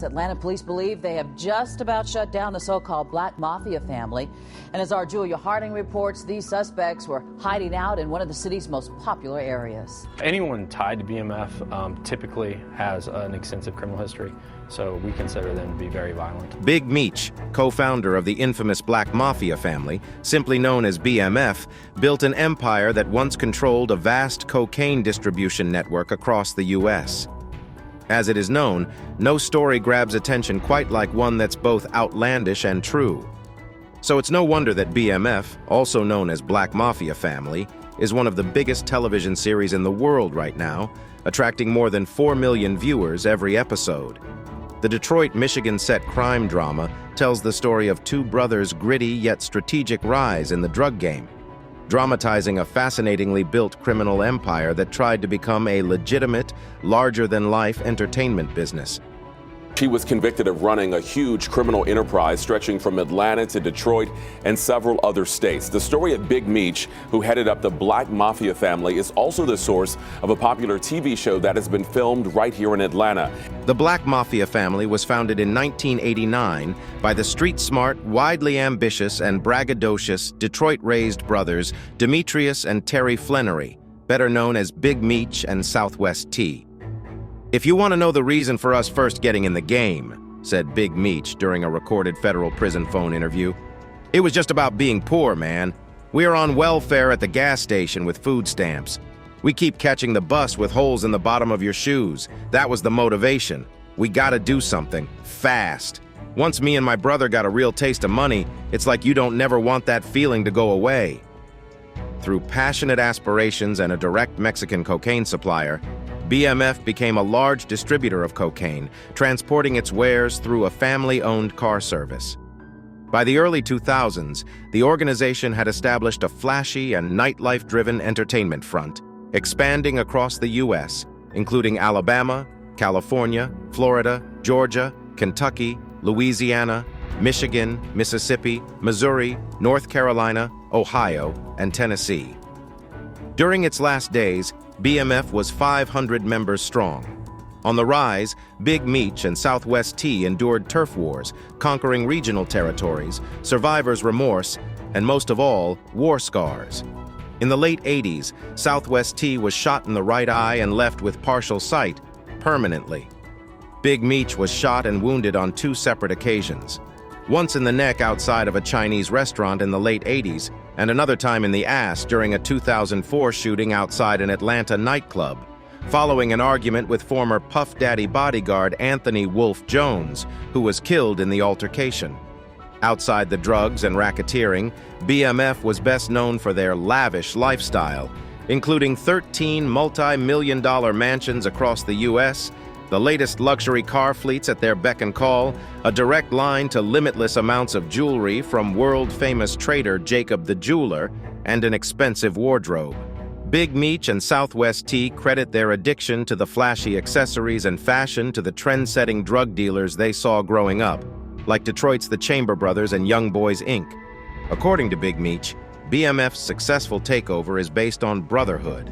Atlanta police believe they have just about shut down the so-called Black Mafia family. And as our Julia Harding reports, these suspects were hiding out in one of the city's most popular areas. Anyone tied to BMF typically has an extensive criminal history, so we consider them to be very violent. Big Meech, co-founder of the infamous Black Mafia family, simply known as BMF, built an empire that once controlled a vast cocaine distribution network across the U.S. As it is known, no story grabs attention quite like one that's both outlandish and true. So it's no wonder that BMF, also known as Black Mafia Family, is one of the biggest television series in the world right now, attracting more than 4 million viewers every episode. The Detroit, Michigan-set crime drama tells the story of two brothers' gritty yet strategic rise in the drug game, dramatizing a fascinatingly built criminal empire that tried to become a legitimate, larger-than-life entertainment business. She was convicted of running a huge criminal enterprise stretching from Atlanta to Detroit and several other states. The story of Big Meech, who headed up the Black Mafia family, is also the source of a popular TV show that has been filmed right here in Atlanta. The Black Mafia family was founded in 1989 by the street-smart, widely ambitious, and braggadocious Detroit-raised brothers Demetrius and Terry Flannery, better known as Big Meech and Southwest T. "If you want to know the reason for us first getting in the game," said Big Meech during a recorded federal prison phone interview, "it was just about being poor, man. We are on welfare at the gas station with food stamps. We keep catching the bus with holes in the bottom of your shoes. That was the motivation. We gotta do something, fast. Once me and my brother got a real taste of money, it's like you don't never want that feeling to go away." Through passionate aspirations and a direct Mexican cocaine supplier, BMF became a large distributor of cocaine, transporting its wares through a family-owned car service. By the early 2000s, the organization had established a flashy and nightlife-driven entertainment front, expanding across the U.S., including Alabama, California, Florida, Georgia, Kentucky, Louisiana, Michigan, Mississippi, Missouri, North Carolina, Ohio, and Tennessee. During its last days, BMF was 500 members strong. On the rise, Big Meech and Southwest T endured turf wars, conquering regional territories, survivor's remorse, and most of all, war scars. In the late 80s, Southwest T was shot in the right eye and left with partial sight, permanently. Big Meech was shot and wounded on 2 separate occasions. Once in the neck outside of a Chinese restaurant in the late 80s, and another time in the ass during a 2004 shooting outside an Atlanta nightclub, following an argument with former Puff Daddy bodyguard Anthony Wolf Jones, who was killed in the altercation. Outside the drugs and racketeering, BMF was best known for their lavish lifestyle, including 13 multi-million-dollar mansions across the U.S., the latest luxury car fleets at their beck and call, a direct line to limitless amounts of jewelry from world-famous trader Jacob the Jeweler, and an expensive wardrobe. Big Meech and Southwest T credit their addiction to the flashy accessories and fashion to the trend-setting drug dealers they saw growing up, like Detroit's The Chamber Brothers and Young Boys Inc. According to Big Meech, BMF's successful takeover is based on brotherhood.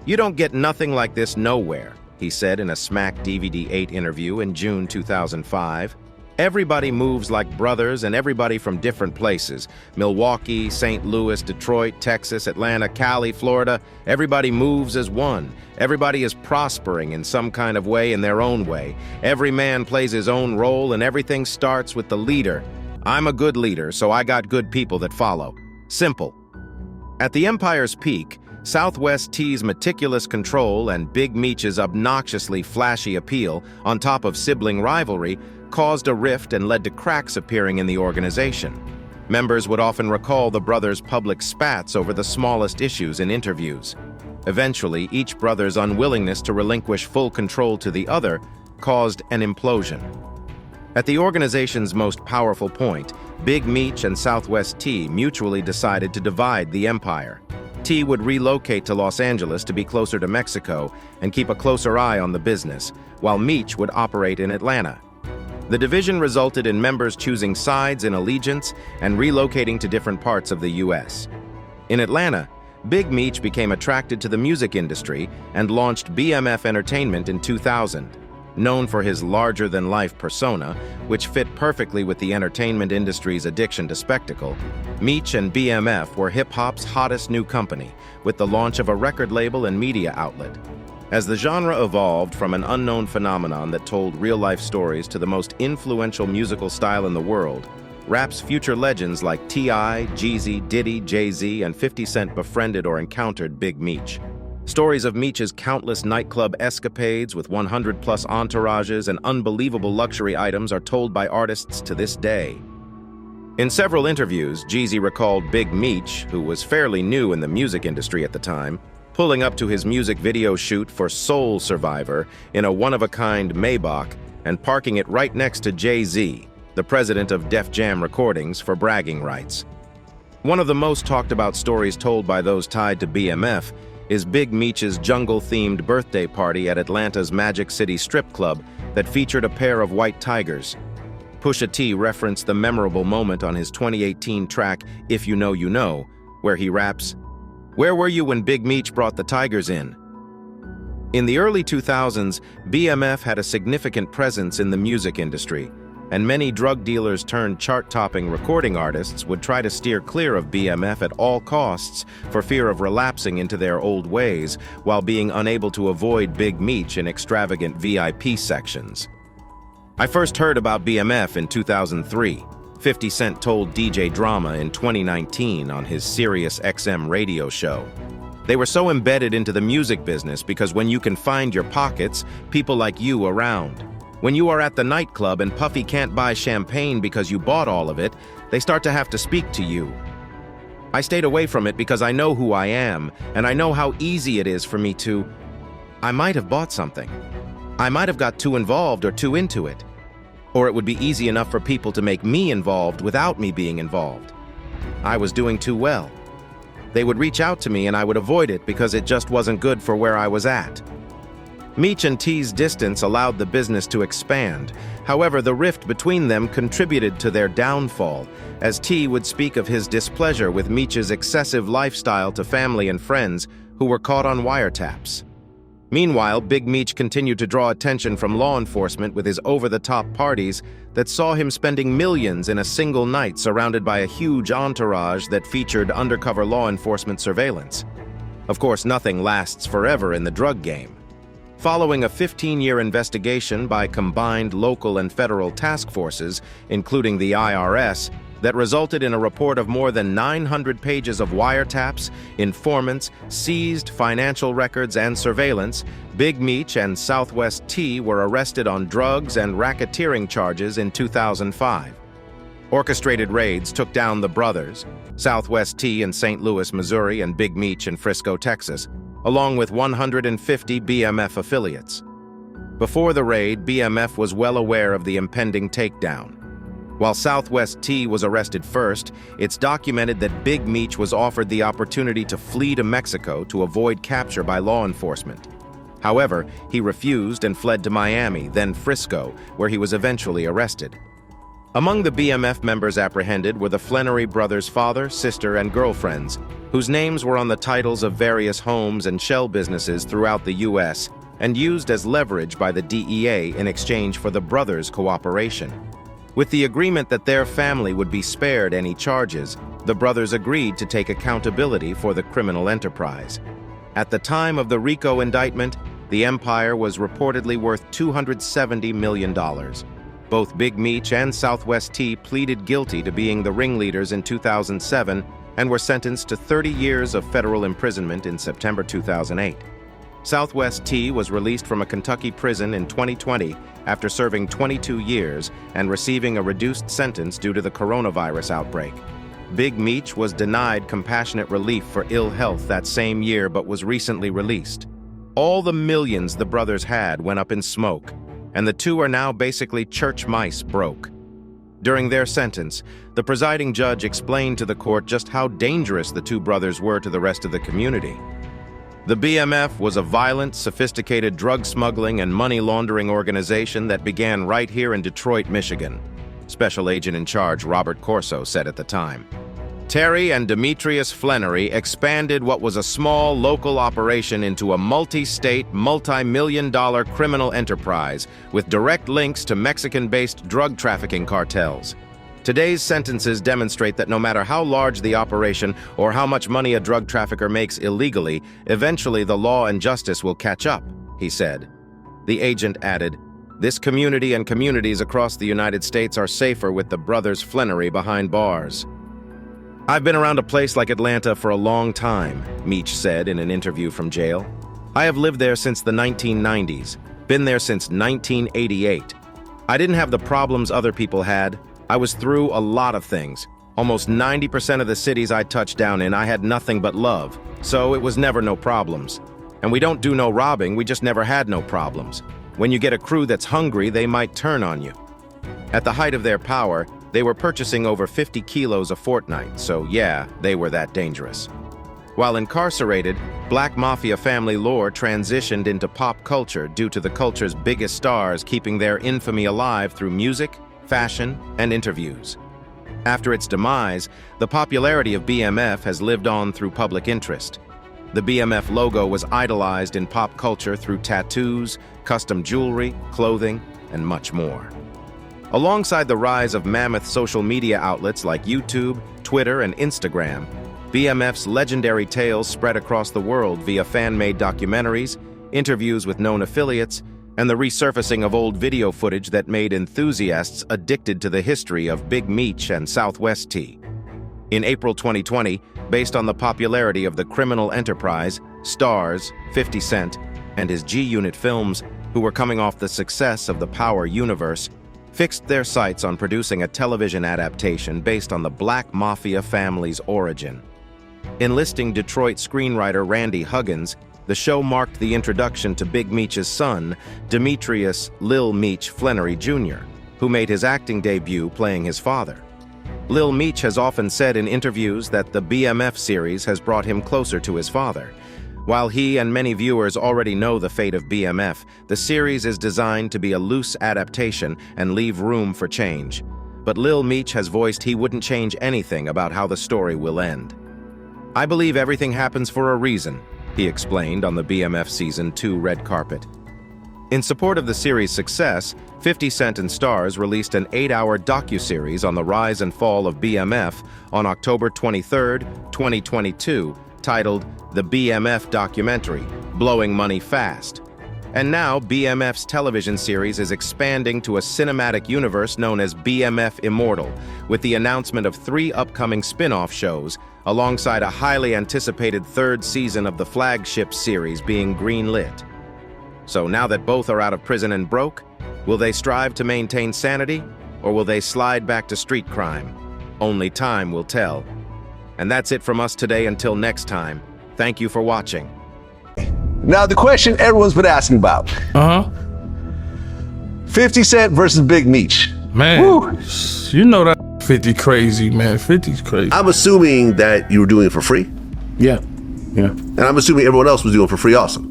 "You don't get nothing like this nowhere," he said in a Smack DVD-8 interview in June 2005. "Everybody moves like brothers, and everybody from different places. Milwaukee, St. Louis, Detroit, Texas, Atlanta, Cali, Florida. Everybody moves as one. Everybody is prospering in some kind of way in their own way. Every man plays his own role, and everything starts with the leader. I'm a good leader, so I got good people that follow. Simple." At the empire's peak, Southwest T's meticulous control and Big Meech's obnoxiously flashy appeal, on top of sibling rivalry, caused a rift and led to cracks appearing in the organization. Members would often recall the brothers' public spats over the smallest issues in interviews. Eventually, each brother's unwillingness to relinquish full control to the other caused an implosion. At the organization's most powerful point, Big Meech and Southwest T mutually decided to divide the empire. T would relocate to Los Angeles to be closer to Mexico and keep a closer eye on the business, while Meech would operate in Atlanta. The division resulted in members choosing sides in allegiance and relocating to different parts of the U.S. In Atlanta, Big Meech became attracted to the music industry and launched BMF Entertainment in 2000. known for his larger-than-life persona, which fit perfectly with the entertainment industry's addiction to spectacle, Meech and BMF were hip-hop's hottest new company, with the launch of a record label and media outlet. As the genre evolved from an unknown phenomenon that told real-life stories to the most influential musical style in the world, rap's future legends like T.I., Jeezy, Diddy, Jay-Z, and 50 Cent befriended or encountered Big Meech. Stories of Meech's countless nightclub escapades with 100-plus entourages and unbelievable luxury items are told by artists to this day. In several interviews, Jeezy recalled Big Meech, who was fairly new in the music industry at the time, pulling up to his music video shoot for Soul Survivor in a one-of-a-kind Maybach and parking it right next to Jay-Z, the president of Def Jam Recordings, for bragging rights. One of the most talked-about stories told by those tied to BMF is Big Meech's jungle-themed birthday party at Atlanta's Magic City strip club that featured a pair of white tigers. Pusha T referenced the memorable moment on his 2018 track, If You Know, You Know, where he raps, "Where were you when Big Meech brought the tigers in?" In the early 2000s, BMF had a significant presence in the music industry, and many drug dealers turned chart-topping recording artists would try to steer clear of BMF at all costs for fear of relapsing into their old ways while being unable to avoid Big Meech in extravagant VIP sections. I first heard about BMF in 2003. 50 Cent told DJ Drama in 2019 on his Sirius XM radio show. They were so embedded into the music business because when you can find your pockets, people like you around. When you are at the nightclub and Puffy can't buy champagne because you bought all of it, they start to have to speak to you. I stayed away from it because I know who I am, and I know how easy it is for me to... I might have bought something. I might have got too involved or too into it. Or it would be easy enough for people to make me involved without me being involved. I was doing too well. They would reach out to me and I would avoid it because it just wasn't good for where I was at. Meech and T's distance allowed the business to expand. However, the rift between them contributed to their downfall, as T would speak of his displeasure with Meech's excessive lifestyle to family and friends who were caught on wiretaps. Meanwhile, Big Meech continued to draw attention from law enforcement with his over-the-top parties that saw him spending millions in a single night surrounded by a huge entourage that featured undercover law enforcement surveillance. Of course, nothing lasts forever in the drug game. Following a 15-year investigation by combined local and federal task forces, including the IRS, that resulted in a report of more than 900 pages of wiretaps, informants, seized financial records, and surveillance, Big Meech and Southwest T were arrested on drugs and racketeering charges in 2005. Orchestrated raids took down the brothers, Southwest T in St. Louis, Missouri, and Big Meech in Frisco, Texas, along with 150 BMF affiliates. Before the raid, BMF was well aware of the impending takedown. While Southwest T was arrested first, it's documented that Big Meech was offered the opportunity to flee to Mexico to avoid capture by law enforcement. However, he refused and fled to Miami, then Frisco, where he was eventually arrested. Among the BMF members apprehended were the Flenery brothers' father, sister, and girlfriends, whose names were on the titles of various homes and shell businesses throughout the U.S. and used as leverage by the DEA in exchange for the brothers' cooperation. With the agreement that their family would be spared any charges, the brothers agreed to take accountability for the criminal enterprise. At the time of the RICO indictment, the empire was reportedly worth $270 million. Both Big Meech and Southwest T pleaded guilty to being the ringleaders in 2007 and were sentenced to 30 years of federal imprisonment in September 2008. Southwest T was released from a Kentucky prison in 2020 after serving 22 years and receiving a reduced sentence due to the coronavirus outbreak. Big Meech was denied compassionate relief for ill health that same year but was recently released. All the millions the brothers had went up in smoke, and the two are now basically church mice broke. During their sentence, the presiding judge explained to the court just how dangerous the two brothers were to the rest of the community. The BMF was a violent, sophisticated drug smuggling and money laundering organization that began right here in Detroit, Michigan, Special Agent in Charge Robert Corso said at the time. Terry and Demetrius Flannery expanded what was a small local operation into a multi-state, multi-million-dollar criminal enterprise with direct links to Mexican-based drug trafficking cartels. Today's sentences demonstrate that no matter how large the operation or how much money a drug trafficker makes illegally, eventually the law and justice will catch up, he said. The agent added, "This community and communities across the United States are safer with the brothers Flannery behind bars." "I've been around a place like Atlanta for a long time," Meech said in an interview from jail. "I have lived there since the 1990s, been there since 1988. I didn't have the problems other people had. I was through a lot of things. Almost 90% of the cities I touched down in, I had nothing but love, so it was never no problems. And we don't do no robbing, we just never had no problems. When you get a crew that's hungry, they might turn on you." At the height of their power, they were purchasing over 50 kilos a fortnight, so yeah, they were that dangerous. While incarcerated, Black Mafia family lore transitioned into pop culture due to the culture's biggest stars keeping their infamy alive through music, fashion, and interviews. After its demise, the popularity of BMF has lived on through public interest. The BMF logo was idolized in pop culture through tattoos, custom jewelry, clothing, and much more. Alongside the rise of mammoth social media outlets like YouTube, Twitter, and Instagram, BMF's legendary tales spread across the world via fan-made documentaries, interviews with known affiliates, and the resurfacing of old video footage that made enthusiasts addicted to the history of Big Meech and Southwest Tea. In April 2020, based on the popularity of the criminal enterprise, Stars, 50 Cent, and his G-Unit films, who were coming off the success of the Power universe, fixed their sights on producing a television adaptation based on the Black Mafia family's origin. Enlisting Detroit screenwriter Randy Huggins, the show marked the introduction to Big Meech's son, Demetrius Lil Meech Flannery Jr., who made his acting debut playing his father. Lil Meech has often said in interviews that the BMF series has brought him closer to his father. While he and many viewers already know the fate of BMF, the series is designed to be a loose adaptation and leave room for change. But Lil Meech has voiced he wouldn't change anything about how the story will end. "I believe everything happens for a reason," he explained on the BMF Season 2 red carpet. In support of the series' success, 50 Cent and Stars released an 8-hour docuseries on the rise and fall of BMF on October 23, 2022, titled The BMF Documentary, Blowing Money Fast. And now BMF's television series is expanding to a cinematic universe known as BMF Immortal, with the announcement of 3 upcoming spin-off shows, alongside a highly anticipated 3rd season of the flagship series being greenlit. So now that both are out of prison and broke, will they strive to maintain sanity, or will they slide back to street crime? Only time will tell. And that's it from us today. Until next time, thank you for watching. Now the question everyone's been asking about. 50 Cent versus Big Meech. Man, Woo. You know that 50 crazy, man. 50's crazy. I'm assuming that you were doing it for free. Yeah. And I'm assuming everyone else was doing it for free also.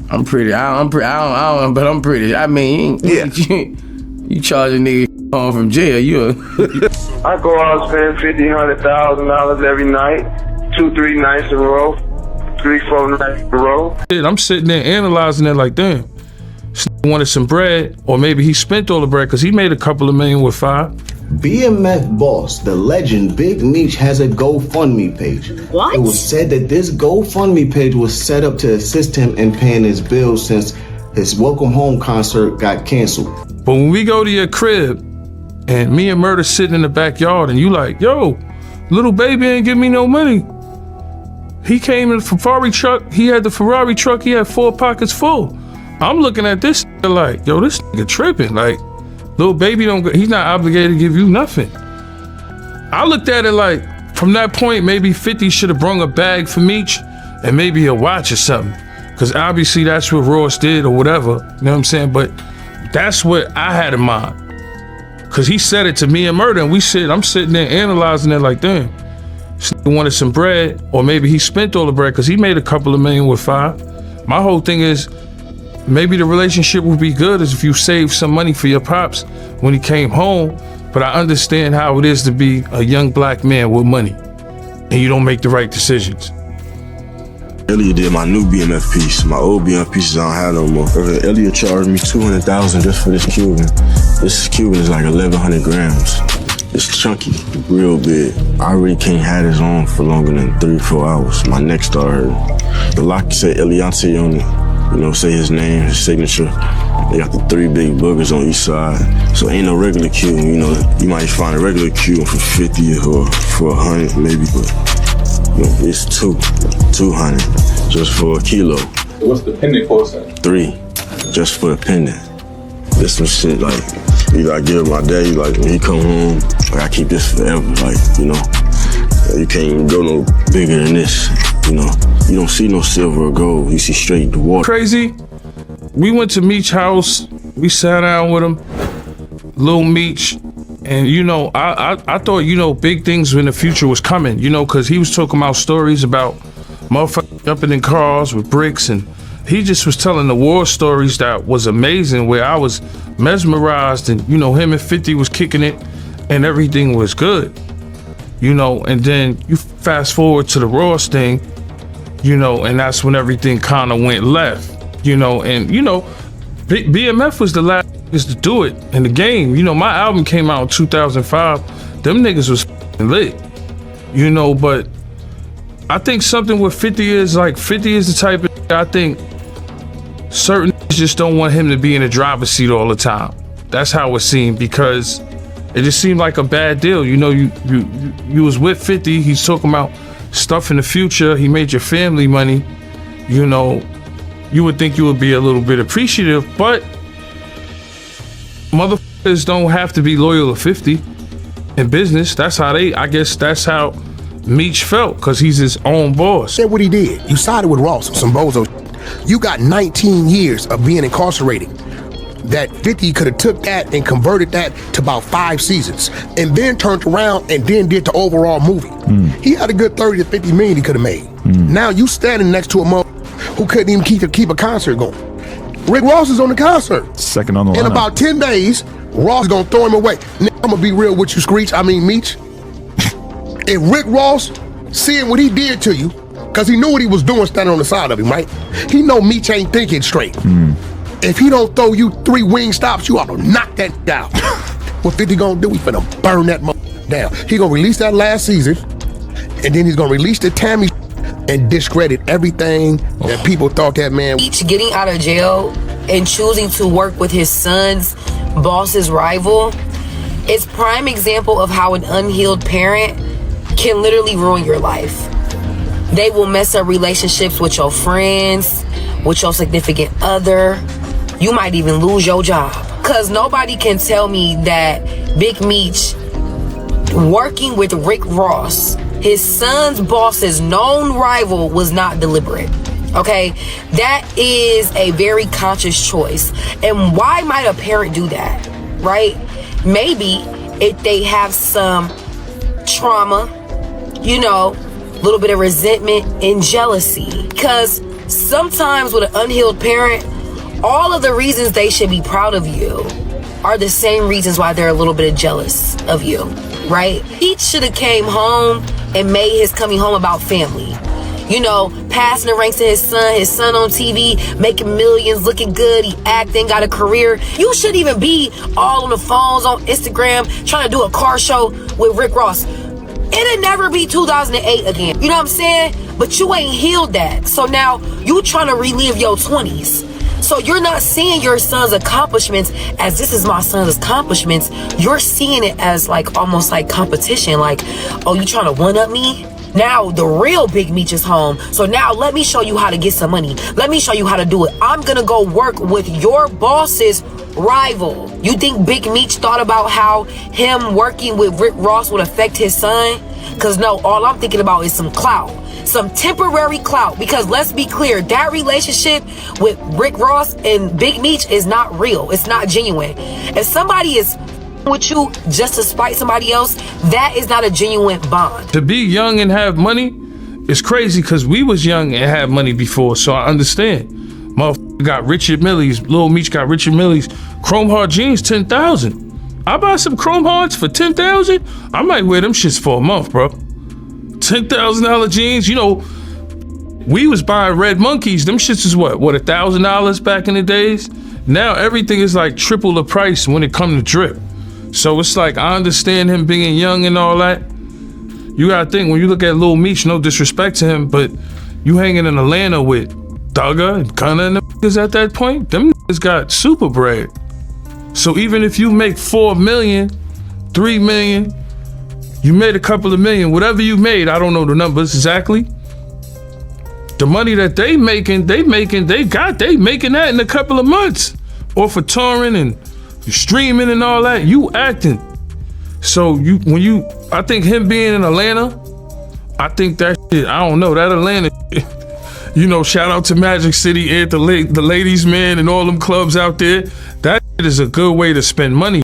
I'm pretty. I don't, but I'm pretty. I mean, Yeah. you charge a nigga home from jail, I go out and spend $50,000, $100,000 every night, 2-3 nights in a row, 3-4 nights in a row. I'm sitting there analyzing it like, damn, this nigga wanted some bread, or maybe he spent all the bread because he made a couple of million with 5. BMF boss, the legend Big Meech, has a GoFundMe page. What? It was said that this GoFundMe page was set up to assist him in paying his bills since his Welcome Home concert got canceled. But when we go to your crib, and me and Murder sitting in the backyard, and you like, yo, little baby ain't give me no money. He came in the Ferrari truck, he had the Ferrari truck, he had 4 pockets full. I'm looking at this like, yo, this nigga tripping. Like, little baby he's not obligated to give you nothing. I looked at it like, from that point, maybe 50 should have brung a bag for Meech and maybe a watch or something. Cause obviously that's what Ross did or whatever, you know what I'm saying? But that's what I had in mind. Cause he said it to me and Murder, and I'm sitting there analyzing it like, damn, this nigga wanted some bread, or maybe he spent all the bread cause he made a couple of million with 5. My whole thing is, maybe the relationship would be good as if you saved some money for your pops when he came home, but I understand how it is to be a young black man with money and you don't make the right decisions. Elliot did my new BMF piece. My old BMF pieces I don't have no more. Elliot charged me $200,000 just for this Cuban. This Cuban is like 1,100 grams. It's chunky, real big. I really can't have this on for longer than 3-4 hours. My neck started hurting. The lock said Eliante on it. You know, say his name, his signature. They got the 3 big boogers on each side. So ain't no regular Cuban, you know. You might find a regular Cuban for 50 or for 100 maybe, but you know, it's 200 just for a kilo. What's the pendant cost then? 3 just for a pendant. This some shit like, you gotta give my daddy, like when he come home, like, I keep this forever, like, you know. You can't even go no bigger than this, you know. You don't see no silver or gold, you see straight the water. Crazy. We went to Meech's house, we sat down with him, Lil Meech, and you know, I thought, you know, big things in the future was coming, you know, cause he was talking about stories about motherfuckers jumping in cars with bricks, and he just was telling the war stories that was amazing, where I was mesmerized, and you know, him and 50 was kicking it and everything was good, you know. And then you fast forward to the Ross thing, you know, and that's when everything kind of went left, you know. And you know, BMF was the last niggas to do it in the game. You know, my album came out in 2005. Them niggas was lit, you know. But I think something with 50 is like, 50 is the type of, I think certain just don't want him to be in the driver's seat all the time. That's how it seemed, because it just seemed like a bad deal. You know, you was with 50, he's talking about stuff in the future, he made your family money, you know. You would think you would be a little bit appreciative, but motherfuckers don't have to be loyal to 50 in business. That's how I guess that's how Meech felt, because he's his own boss. Said what he did. You sided with Ross, some bozo. You got 19 years of being incarcerated. That 50 could have took that and converted that to about 5 seasons, and then turned around and then did the overall movie. He had a good 30 to 50 million he could have made. Now you standing next to a mother who couldn't even keep a concert going. Rick Ross is on the concert. Second on the lineup. In about 10 days, Ross is gonna throw him away. Now, I'm gonna be real with you, Screech. I mean, Meech. If Rick Ross, seeing what he did to you, because he knew what he was doing standing on the side of him, right? He know Meech ain't thinking straight. If he don't throw you 3 wing stops, you ought to knock that down. What 50 gonna do? He finna burn that down. He gonna release that last season, and then he's gonna release the Tammy and discredit everything that people thought that man. Meech getting out of jail and choosing to work with his son's boss's rival is prime example of how an unhealed parent can literally ruin your life. They will mess up relationships with your friends, with your significant other. You might even lose your job. Cause nobody can tell me that Big Meech working with Rick Ross, his son's boss's known rival, was not deliberate. Okay, that is a very conscious choice. And why might a parent do that, right? Maybe if they have some trauma, you know, a little bit of resentment and jealousy. Because sometimes with an unhealed parent, all of the reasons they should be proud of you are the same reasons why they're a little bit jealous of you, right? He should have came home and made his coming home about family. You know, passing the ranks to his son on TV, making millions, looking good, he acting, got a career. You shouldn't even be all on the phones, on Instagram, trying to do a car show with Rick Ross. It'll never be 2008 again. You know what I'm saying? But you ain't healed that. So now you trying to relive your 20s. So you're not seeing your son's accomplishments as this is my son's accomplishments. You're seeing it as like almost like competition. Like, oh, you trying to one-up me? Now the real Big Meech is home. So now let me show you how to get some money. Let me show you how to do it. I'm gonna go work with your boss's rival. You think Big Meech thought about how him working with Rick Ross would affect his son? Cause no, all I'm thinking about is some clout. Some temporary clout. Because let's be clear, that relationship with Rick Ross and Big Meech is not real. It's not genuine. If somebody is with you just to spite somebody else, that is not a genuine bond. To be young and have money is crazy, because we was young and had money before, so I understand. Motherfucker got Richard Millie's, Lil Meech got Richard Millie's Chrome Heart jeans, 10,000. I buy some chrome hearts for 10,000. I might wear them shits for a month, bro. $10,000 jeans. You know, we was buying red monkeys. Them shits is what $1,000 back in the days. Now everything is like triple the price when it comes to drip. So it's like, I understand him being young and all that. You gotta think, when you look at Lil Meech, no disrespect to him, but you hanging in Atlanta with Thugger and Gunna and them niggas at that point, them niggas got super bread. So even if you make 4 million, 3 million, you made a couple of million, whatever you made, I don't know the numbers exactly. The money that they making that in a couple of months. Or for touring and streaming and all that, you acting. So I think him being in Atlanta, I think that shit, I don't know, that Atlanta shit, you know, shout out to Magic City and the ladies, man, and all them clubs out there. That shit is a good way to spend money.